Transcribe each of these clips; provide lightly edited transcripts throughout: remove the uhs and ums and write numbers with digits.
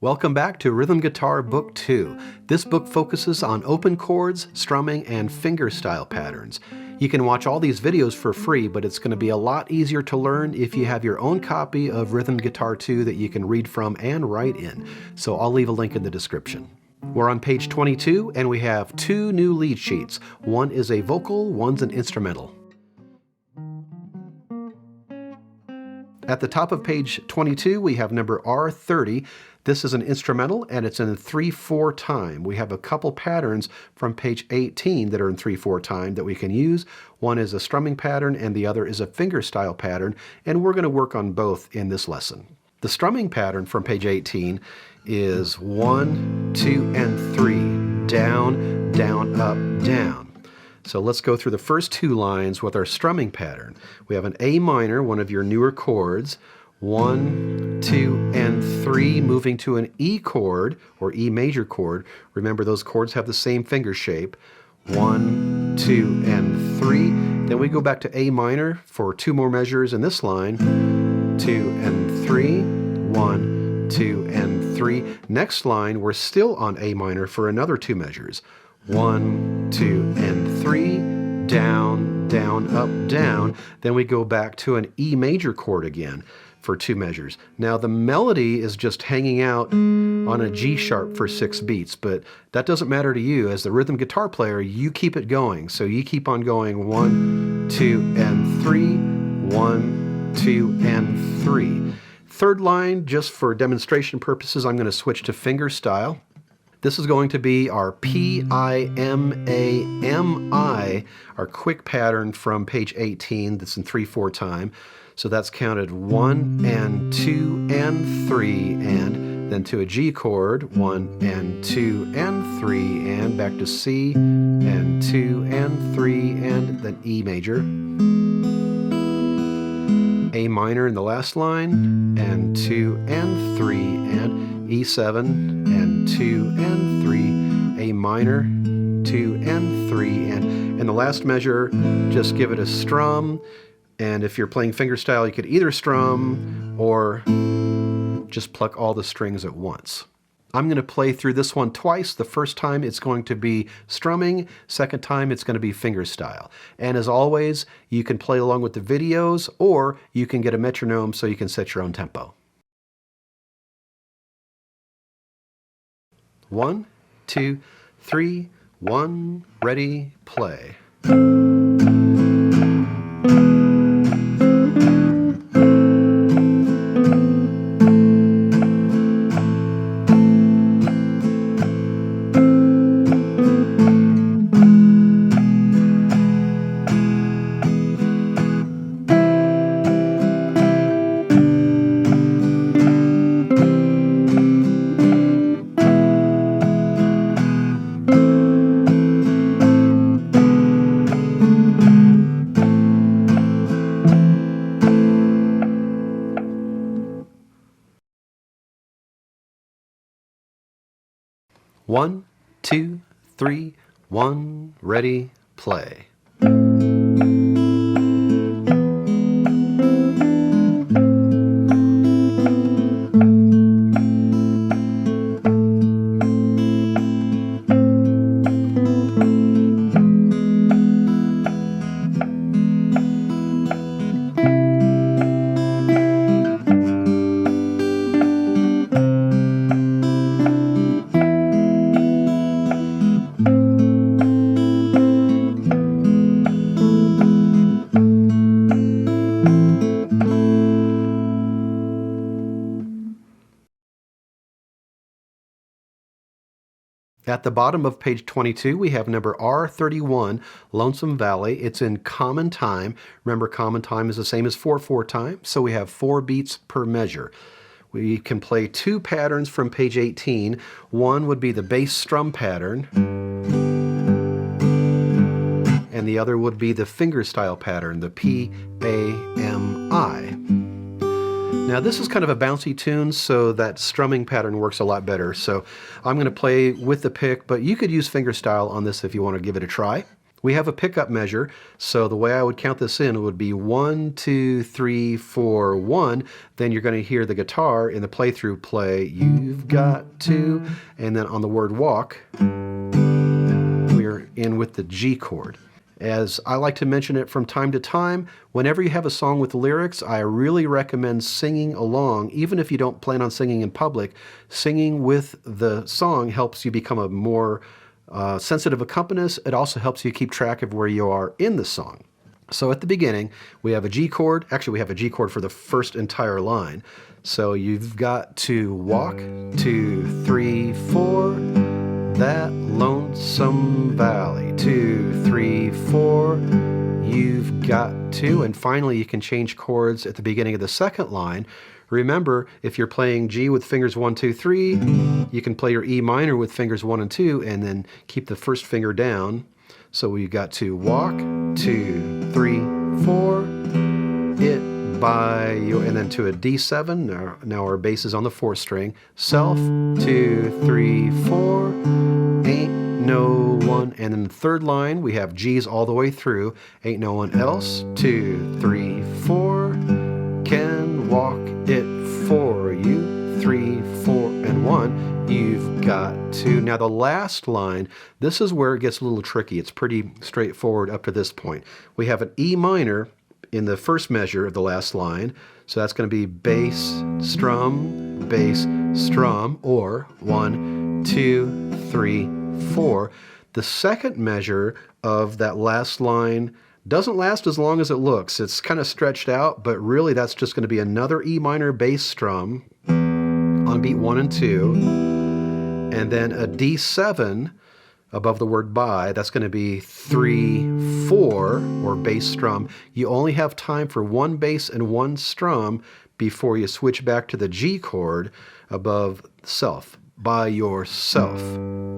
Welcome back to Rhythm Guitar Book 2. This book focuses on open chords, strumming, and fingerstyle patterns. You can watch all these videos for free, but it's going to be a lot easier to learn if you have your own copy of Rhythm Guitar 2 that you can read from and write in. So I'll leave a link in the description. We're on page 22, and we have two new lead sheets. One is a vocal, one's an instrumental. At the top of page 22, we have number R30. This is an instrumental, and it's in 3/4 time. We have a couple patterns from page 18 that are in 3/4 time that we can use. One is a strumming pattern, and the other is a fingerstyle pattern, and we're going to work on both in this lesson. The strumming pattern from page 18 is 1, 2, and 3. Down, down, up, down. So let's go through the first two lines with our strumming pattern. We have an A minor, one of your newer chords, 1, 2, and 3, moving to an E chord, or E major chord. Remember, those chords have the same finger shape. 1, 2, and 3. Then we go back to A minor for two more measures in this line. 2 and 3. 1, 2, and 3. Next line, we're still on A minor for another two measures. 1, 2, and 3, down, down, up, down. Then we go back to an E major chord again for two measures. Now the melody is just hanging out on a G sharp for 6 beats, but that doesn't matter to you. As the rhythm guitar player, you keep it going. So you keep on going 1, 2, and 3, 1, 2, and 3. Third line, just for demonstration purposes, I'm going to switch to fingerstyle. This is going to be our P-I-M-A-M-I, our quick pattern from page 18 that's in 3/4 time. So that's counted 1 and 2 and 3, and then to a G chord, 1 and 2 and 3, and back to C, and 2 and 3, and then E major. A minor in the last line, and 2 and 3, and E7, and 2 and 3, A minor, 2 and 3, and in the last measure, just give it a strum. And if you're playing fingerstyle, you could either strum or just pluck all the strings at once. I'm going to play through this one twice. The first time it's going to be strumming, second time it's going to be fingerstyle. And as always, you can play along with the videos, or you can get a metronome so you can set your own tempo. 1, 2, 3, 1, ready, play. One, 2, 3, 1, ready, play. At the bottom of page 22, we have number R31, Lonesome Valley. It's in common time. Remember, common time is the same as 4/4 time, so we have 4 beats per measure. We can play two patterns from page 18. One would be the bass strum pattern, and the other would be the fingerstyle pattern, the P-A-M-I. Now this is kind of a bouncy tune, so that strumming pattern works a lot better. So I'm going to play with the pick, but you could use fingerstyle on this if you want to give it a try. We have a pickup measure, so the way I would count this in would be 1, 2, 3, 4, 1. Then you're going to hear the guitar in the playthrough play, "You've got to," and then on the word walk, we're in with the G chord. As I like to mention it from time to time, whenever you have a song with lyrics, I really recommend singing along. Even if you don't plan on singing in public, singing with the song helps you become a more sensitive accompanist. It also helps you keep track of where you are in the song. So at the beginning, we have a G chord. Actually, we have a G chord for the first entire line. So you've got to walk, 2, 3, 4, that lonesome valley, 2, 3, 4, you've got to, and finally you can change chords at the beginning of the second line. Remember, if you're playing G with fingers 1, 2, 3, you can play your E minor with fingers 1 and 2 and then keep the first finger down. So we've got to walk, 2, 3, 4, it by your, and then to a D7. Now our bass is on the 4th string. Self, 2, 3, 4, ain't no one. And in the third line, we have G's all the way through. Ain't no one else, 2, 3, 4, can walk it for you, 3, 4, and 1, you've got to. Now the last line, this is where it gets a little tricky. It's pretty straightforward up to this point. We have an E minor in the first measure of the last line, so that's going to be bass, strum, or 1, 2, 3, 4. The second measure of that last line doesn't last as long as it looks. It's kind of stretched out, but really that's just going to be another E minor bass strum on beat 1 and 2, and then a D7 above the word by. That's going to be 3, 4, or bass strum. You only have time for one bass and one strum before you switch back to the G chord above self. By yourself,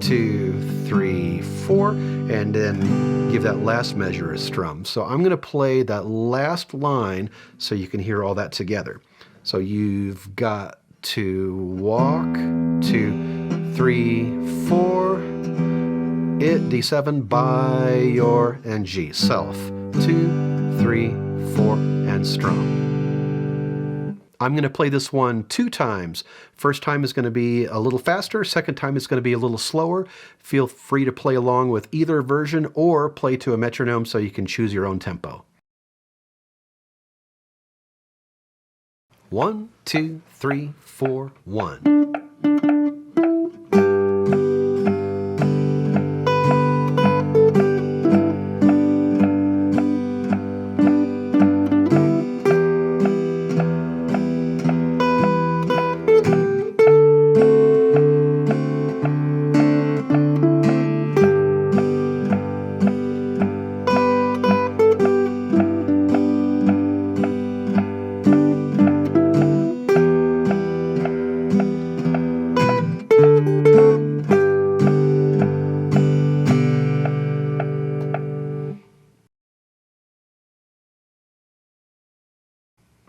2, 3, 4, and then give that last measure a strum. So I'm going to play that last line so you can hear all that together. So you've got to walk, 2, 3, 4, it, D7, by your, and G, self, 2, 3, 4, and strum. I'm going to play this one 2 times. First time is going to be a little faster. Second time is going to be a little slower. Feel free to play along with either version or play to a metronome so you can choose your own tempo. 1, 2, 3, 4, 1.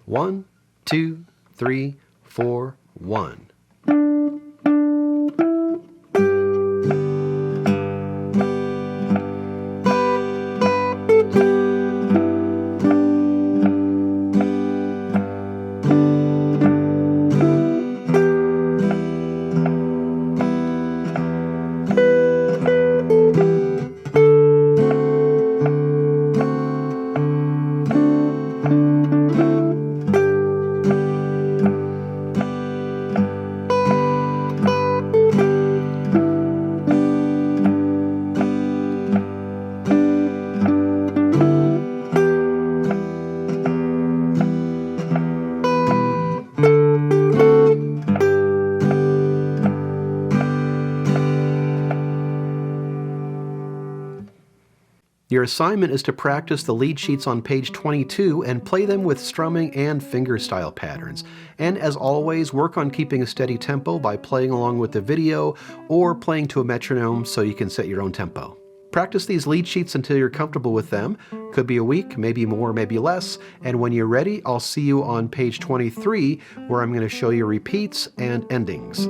One, 2, 3, 4, 1. Your assignment is to practice the lead sheets on page 22 and play them with strumming and fingerstyle patterns. And as always, work on keeping a steady tempo by playing along with the video or playing to a metronome so you can set your own tempo. Practice these lead sheets until you're comfortable with them. Could be a week, maybe more, maybe less. And when you're ready, I'll see you on page 23 where I'm going to show you repeats and endings.